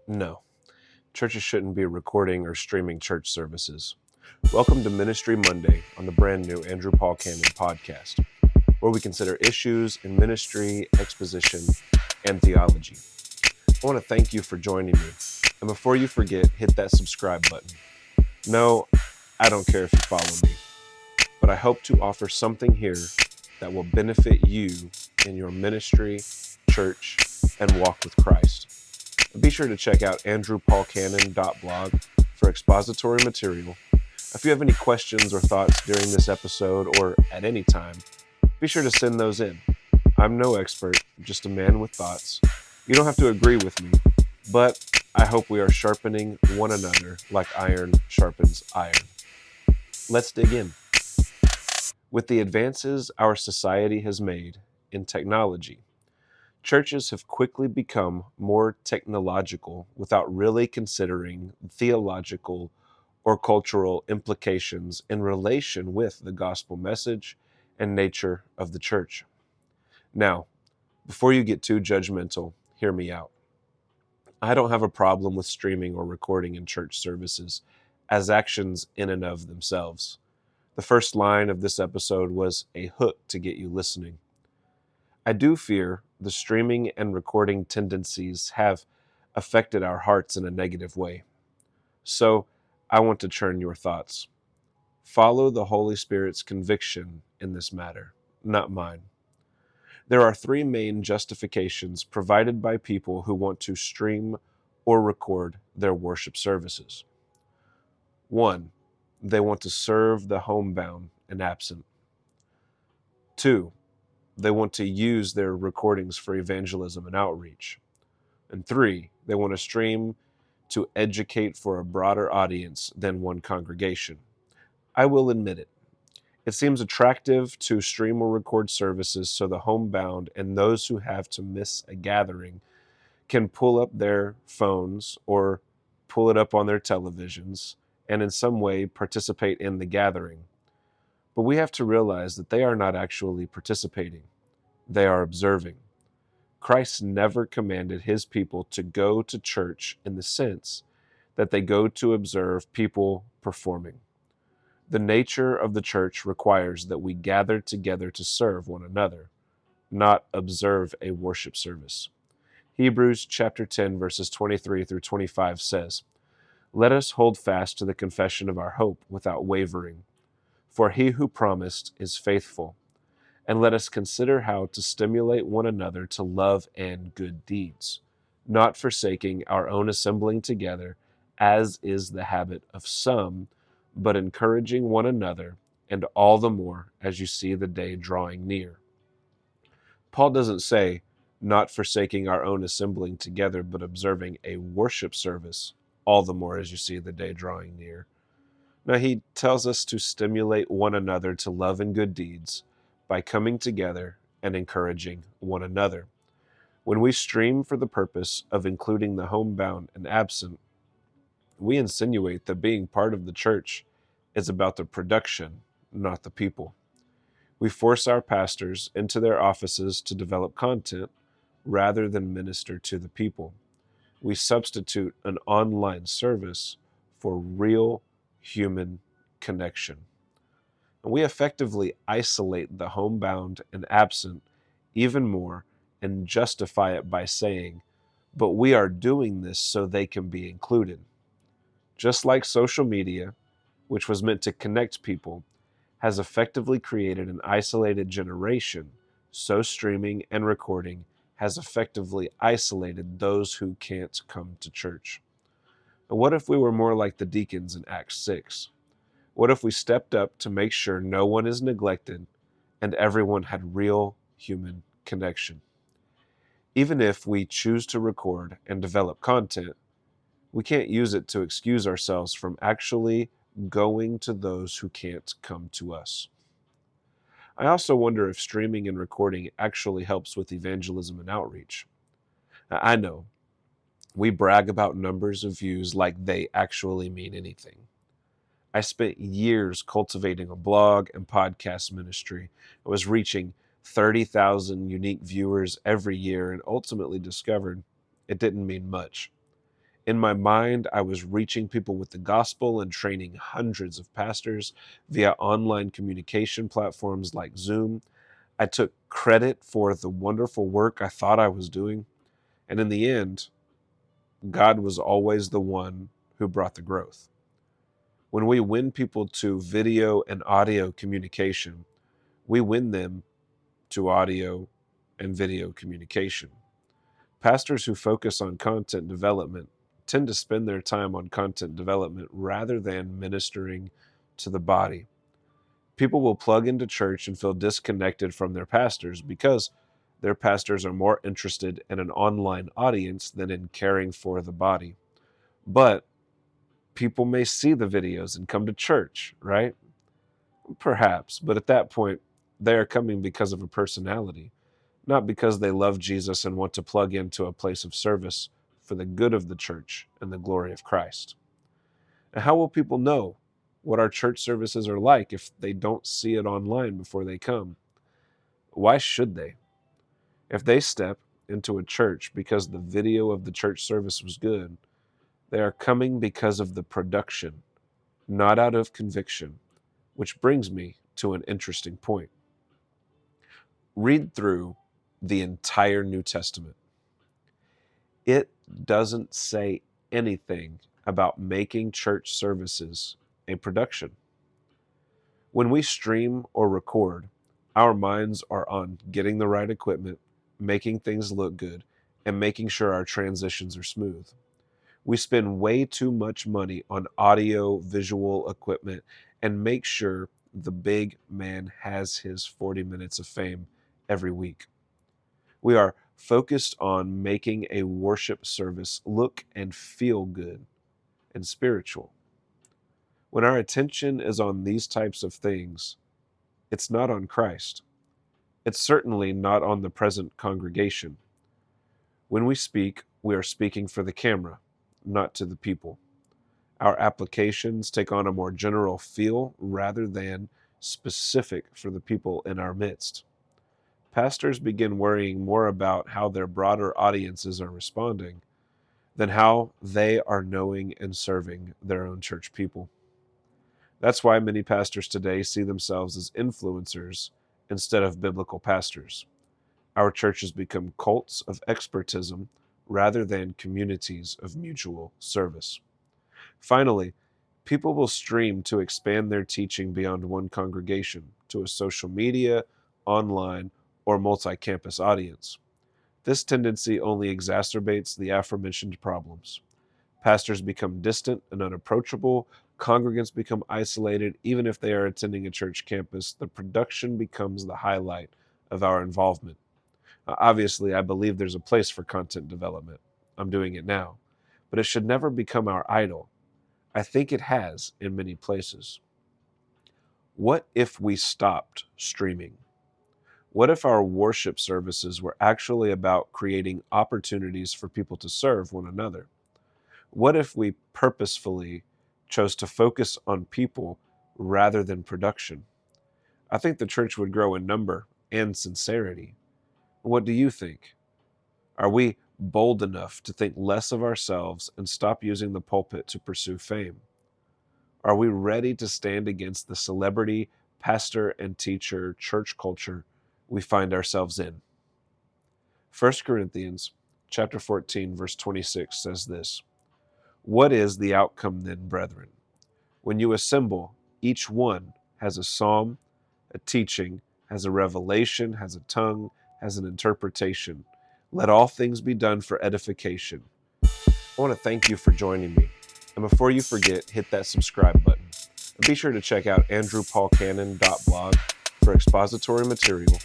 No, churches shouldn't be recording or streaming church services. Welcome to Ministry Monday on the brand new Andrew Paul Cannon podcast, where we consider issues in ministry, exposition, and theology. I want to thank you for joining me. And before you forget, hit that subscribe button. No, I don't care if you follow me, but I hope to offer something here that will benefit you in your ministry, church, and walk with Christ. Be sure to check out andrewpaulcannon.blog for expository material. If you have any questions or thoughts during this episode or at any time, be sure to send those in. I'm no expert, just a man with thoughts. You don't have to agree with me, but I hope we are sharpening one another like iron sharpens iron. Let's dig in. With the advances our society has made in technology, churches have quickly become more technological without really considering theological or cultural implications in relation with the gospel message and nature of the church. Now, before you get too judgmental, hear me out. I don't have a problem with streaming or recording in church services as actions in and of themselves. The first line of this episode was a hook to get you listening. I do fear the streaming and recording tendencies have affected our hearts in a negative way. So I want to churn your thoughts. Follow the Holy Spirit's conviction in this matter, not mine. There are three main justifications provided by people who want to stream or record their worship services. 1, they want to serve the homebound and absent. 2, they want to use their recordings for evangelism and outreach. And 3, they want to stream to educate for a broader audience than one congregation. I will admit it. It seems attractive to stream or record services so the homebound and those who have to miss a gathering can pull up their phones or pull it up on their televisions and in some way participate in the gathering. But we have to realize that they are not actually participating. They are observing. Christ never commanded his people to go to church in the sense that they go to observe people performing. The nature of the church requires that we gather together to serve one another, not observe a worship service. Hebrews chapter 10, verses 23 through 25 says, "Let us hold fast to the confession of our hope without wavering, for he who promised is faithful. And let us consider how to stimulate one another to love and good deeds, not forsaking our own assembling together, as is the habit of some, but encouraging one another, and all the more as you see the day drawing near." Paul doesn't say, not forsaking our own assembling together, but observing a worship service, all the more as you see the day drawing near. Now, he tells us to stimulate one another to love and good deeds by coming together and encouraging one another. When we stream for the purpose of including the homebound and absent, we insinuate that being part of the church is about the production, not the people. We force our pastors into their offices to develop content rather than minister to the people. We substitute an online service for real human connection. And we effectively isolate the homebound and absent even more and justify it by saying, but we are doing this so they can be included. Just like social media, which was meant to connect people, has effectively created an isolated generation, so streaming and recording has effectively isolated those who can't come to church. And what if we were more like the deacons in Acts 6? What if we stepped up to make sure no one is neglected and everyone had real human connection? Even if we choose to record and develop content, we can't use it to excuse ourselves from actually going to those who can't come to us. I also wonder if streaming and recording actually helps with evangelism and outreach. I know we brag about numbers of views like they actually mean anything. I spent years cultivating a blog and podcast ministry. I was reaching 30,000 unique viewers every year and ultimately discovered it didn't mean much. In my mind, I was reaching people with the gospel and training hundreds of pastors via online communication platforms like Zoom. I took credit for the wonderful work I thought I was doing. And in the end, God was always the one who brought the growth. When we win people to video and audio communication, we win them to audio and video communication. Pastors who focus on content development tend to spend their time on content development rather than ministering to the body. People will plug into church and feel disconnected from their pastors because their pastors are more interested in an online audience than in caring for the body. But people may see the videos and come to church, right? Perhaps, but at that point, they are coming because of a personality, not because they love Jesus and want to plug into a place of service for the good of the church and the glory of Christ. And how will people know what our church services are like if they don't see it online before they come? Why should they? If they step into a church because the video of the church service was good, they are coming because of the production, not out of conviction, which brings me to an interesting point. Read through the entire New Testament. It doesn't say anything about making church services a production. When we stream or record, our minds are on getting the right equipment, making things look good, and making sure our transitions are smooth. We spend way too much money on audio visual equipment and make sure the big man has his 40 minutes of fame every week. We are focused on making a worship service look and feel good and spiritual. When our attention is on these types of things, it's not on Christ. It's certainly not on the present congregation. When we speak, we are speaking for the camera, not to the people. Our applications take on a more general feel rather than specific for the people in our midst. Pastors begin worrying more about how their broader audiences are responding than how they are knowing and serving their own church people. That's why many pastors today see themselves as influencers instead of biblical pastors. Our churches become cults of expertism rather than communities of mutual service. Finally, people will stream to expand their teaching beyond one congregation to a social media, online, or multi-campus audience. This tendency only exacerbates the aforementioned problems. Pastors become distant and unapproachable. Congregants become isolated. Even if they are attending a church campus, the production becomes the highlight of our involvement. Obviously, I believe there's a place for content development. I'm doing it now. But it should never become our idol. I think it has in many places. What if we stopped streaming? What if our worship services were actually about creating opportunities for people to serve one another? What if we purposefully chose to focus on people rather than production? I think the church would grow in number and sincerity. What do you think? Are we bold enough to think less of ourselves and stop using the pulpit to pursue fame? Are we ready to stand against the celebrity, pastor, and teacher church culture we find ourselves in? 1 Corinthians chapter 14, verse 26 says this: "What is the outcome then, brethren? When you assemble, each one has a psalm, a teaching, has a revelation, has a tongue, has an interpretation. Let all things be done for edification." I want to thank you for joining me. And before you forget, hit that subscribe button. And be sure to check out andrewpaulcannon.blog for expository material